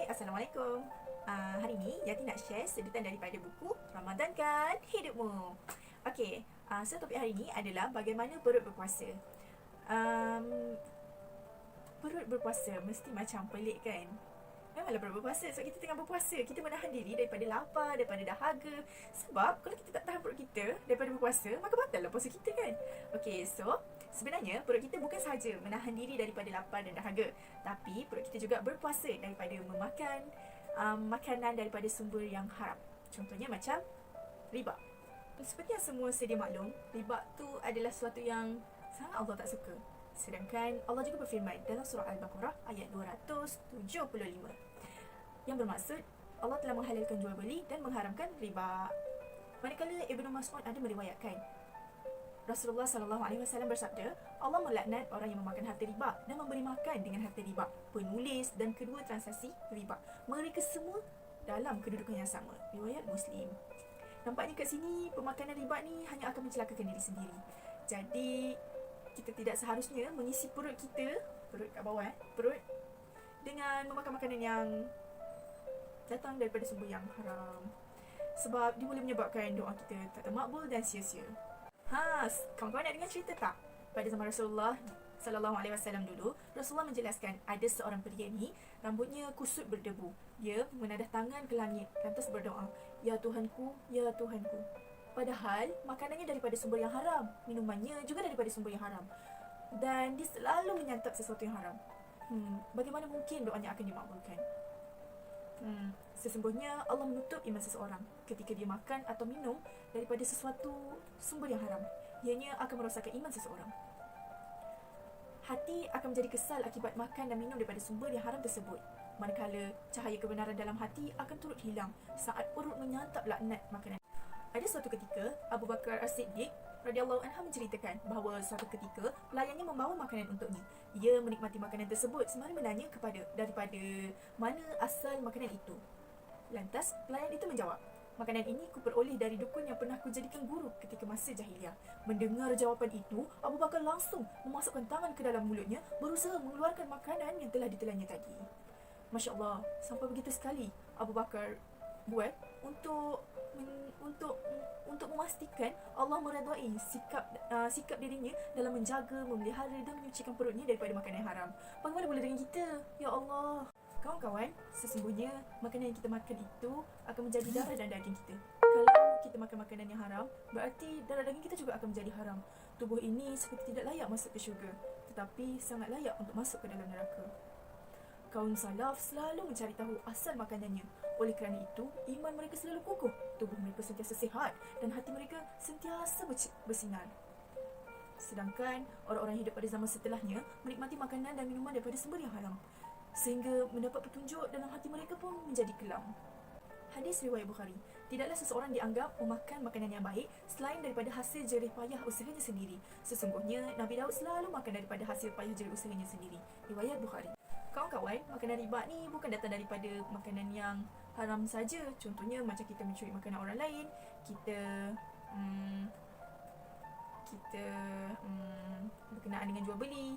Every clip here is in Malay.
Assalamualaikum. Hari ni Yati nak share sedutan daripada buku Ramadankan Hidupmu. Okey, so topik hari ni adalah bagaimana perut berpuasa. Perut berpuasa mesti macam pelik kan? Memanglah perut berpuasa sebab kita tengah berpuasa. Kita menahan diri daripada lapar, daripada dahaga. Sebab kalau kita tak tahan perut kita daripada berpuasa, maka batallah puasa kita kan? Okey, so sebenarnya perut kita bukan sahaja menahan diri daripada lapar dan dahaga, tapi perut kita juga berpuasa daripada memakan makanan daripada sumber yang haram. Contohnya macam riba. Seperti yang semua sedia maklum, riba tu adalah sesuatu yang sangat Allah tak suka. Sedangkan Allah juga berfirman dalam surah Al-Baqarah ayat 275, yang bermaksud Allah telah menghalalkan jual beli dan mengharamkan riba. Manakala Ibnu Mas'ud ada meriwayatkan Rasulullah SAW bersabda, Allah melaknat orang yang memakan harta riba dan memberi makan dengan harta riba, penulis dan kedua transaksi riba. Mereka semua dalam kedudukan yang sama. Riwayat Muslim. Nampaknya kat sini pemakanan riba ni hanya akan mencelakakan diri sendiri. Jadi kita tidak seharusnya mengisi perut kita, perut kat bawah perut, dengan memakan makanan yang datang daripada sumber yang haram. Sebab dia boleh menyebabkan doa kita tak termakbul dan sia-sia. Kawan-kawan nak dengar cerita tak? Pada zaman Rasulullah SAW dulu, Rasulullah menjelaskan ada seorang pria ni, rambutnya kusut berdebu. Dia menadah tangan ke langit lantas berdoa, Ya Tuhanku, Ya Tuhanku. Padahal makanannya daripada sumber yang haram, minumannya juga daripada sumber yang haram, dan dia selalu menyantap sesuatu yang haram. Bagaimana mungkin doanya akan dimakbulkan? Sesungguhnya Allah menutup iman seseorang ketika dia makan atau minum daripada sesuatu sumber yang haram. Ianya akan merosakkan iman seseorang. Hati akan menjadi kesal akibat makan dan minum daripada sumber yang haram tersebut. Manakala cahaya kebenaran dalam hati akan turut hilang saat perut menyantap laknat makanan. Ada suatu ketika Abu Bakar As-Siddiq radhiyallahu anhu menceritakan bahawa suatu ketika pelayannya membawa makanan untuknya. Ia menikmati makanan tersebut sembari menanya daripada mana asal makanan itu. Lantas pelayan itu menjawab, makanan ini kuperoleh dari dukun yang pernah kujadikan guru ketika masa jahiliah. Mendengar jawapan itu, Abu Bakar langsung memasukkan tangan ke dalam mulutnya, berusaha mengeluarkan makanan yang telah ditelannya tadi. Masya Allah, sampai begitu sekali Abu Bakar buat untuk memastikan Allah meredai sikap dirinya dalam menjaga, memelihara dan menyucikan perutnya daripada makanan yang haram. Bagaimana boleh dengan kita? Ya Allah. Kawan-kawan, sesungguhnya makanan yang kita makan itu akan menjadi darah dan daging kita. Kalau kita makan makanan yang haram, berarti darah daging kita juga akan menjadi haram. Tubuh ini seperti tidak layak masuk ke syurga, tetapi sangat layak untuk masuk ke dalam neraka. Kaum salaf selalu mencari tahu asal makanannya. Oleh kerana itu, iman mereka selalu kukuh, tubuh mereka sentiasa sihat dan hati mereka sentiasa bersinar. Sedangkan orang-orang hidup pada zaman setelahnya menikmati makanan dan minuman daripada sumber yang haram, sehingga mendapat petunjuk dalam hati mereka pun menjadi kelam. Hadis riwayat Bukhari, tidaklah seseorang dianggap memakan makanan yang baik selain daripada hasil jerih payah usahanya sendiri. Sesungguhnya Nabi Daud selalu makan daripada hasil payah jerih usahanya sendiri. Riwayat Bukhari. Kawan-kawan, makanan riba ni bukan datang daripada makanan yang haram saja. Contohnya macam kita mencuri makanan orang lain, kita berkenaan dengan jual beli,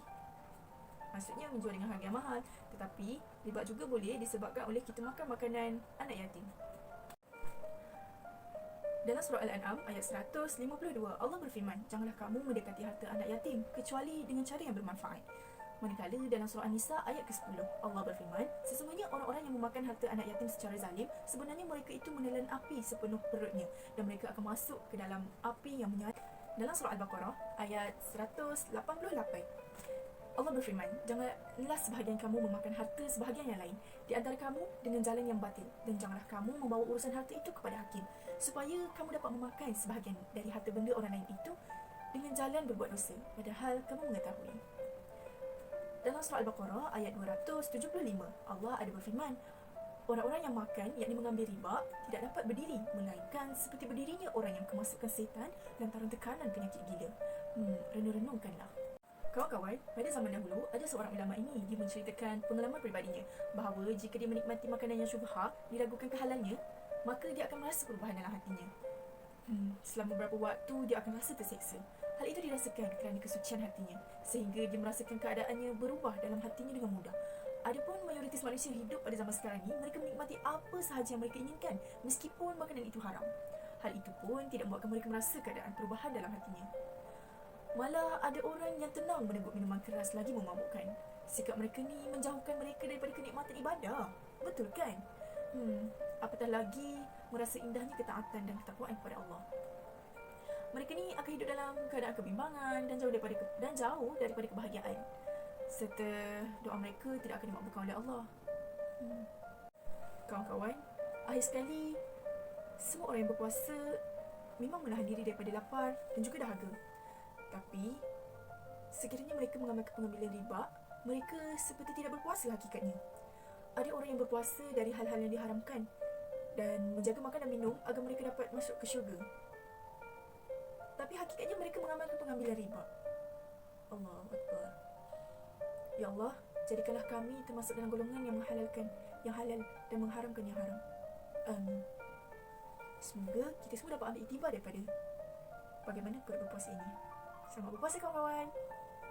maksudnya menjual dengan harga yang mahal. Tetapi riba juga boleh disebabkan oleh kita makan makanan anak yatim. Dalam surah Al-An'am ayat 152, Allah berfirman, janganlah kamu mendekati harta anak yatim kecuali dengan cara yang bermanfaat. Manakala dalam surah An-Nisa ayat ke-10, Allah berfirman, sesungguhnya orang-orang yang memakan harta anak yatim secara zalim, sebenarnya mereka itu menelan api sepenuh perutnya dan mereka akan masuk ke dalam api yang menyala. Dalam surah Al-Baqarah ayat 188, Allah berfirman, janganlah sebahagian kamu memakan harta sebahagian yang lain di antara kamu dengan jalan yang batil, dan janganlah kamu membawa urusan harta itu kepada hakim, supaya kamu dapat memakan sebahagian dari harta benda orang lain itu dengan jalan berbuat dosa, padahal kamu mengetahui. Dalam surah Al-Baqarah ayat 275, Allah ada berfirman, orang-orang yang makan, yakni mengambil riba, tidak dapat berdiri, melainkan seperti berdirinya orang yang kemasukan setan lantaran tekanan penyakit gila. Renung-renungkanlah. Kawan-kawan, pada zaman dahulu, ada seorang ulama ini, dia menceritakan pengalaman peribadinya bahawa jika dia menikmati makanan yang syubhah, diragukan kehalalnya, maka dia akan merasa perubahan dalam hatinya. Selama beberapa waktu, dia akan rasa terseksa. Hal itu dirasakan kerana kesucian hatinya, sehingga dia merasakan keadaannya berubah dalam hatinya dengan mudah. Adapun mayoritis manusia hidup pada zaman sekarang ni, mereka menikmati apa sahaja yang mereka inginkan meskipun makanan itu haram. Hal itu pun tidak membuatkan mereka merasa keadaan perubahan dalam hatinya. Malah ada orang yang tenang meneguk minuman keras lagi memabukkan. Sikap mereka ni menjauhkan mereka daripada kenikmatan ibadah. Betul kan? Apatah lagi merasa indahnya ketaatan dan ketakwaan kepada Allah. Mereka ni akan hidup dalam keadaan kebimbangan dan jauh daripada kebahagiaan. Serta doa mereka tidak akan dimakbulkan oleh Allah. Kawan-kawan, akhir sekali, semua orang yang berpuasa memang menahan diri daripada lapar dan juga dahaga. Tapi, sekiranya mereka mengamalkan pengambilan riba, mereka seperti tidak berpuasa hakikatnya. Ada orang yang berpuasa dari hal-hal yang diharamkan dan menjaga makan dan minum agar mereka dapat masuk ke syurga. Tapi hakikatnya mereka mengamalkan pengambilan riba. Allahu Akbar. Ya Allah, jadikanlah kami termasuk dalam golongan yang menghalalkan yang halal dan mengharamkan yang haram. Amin. Semoga kita semua dapat ambil iktibar daripada bagaimana berpuasa ini. Selamat berpuasa kawan-kawan.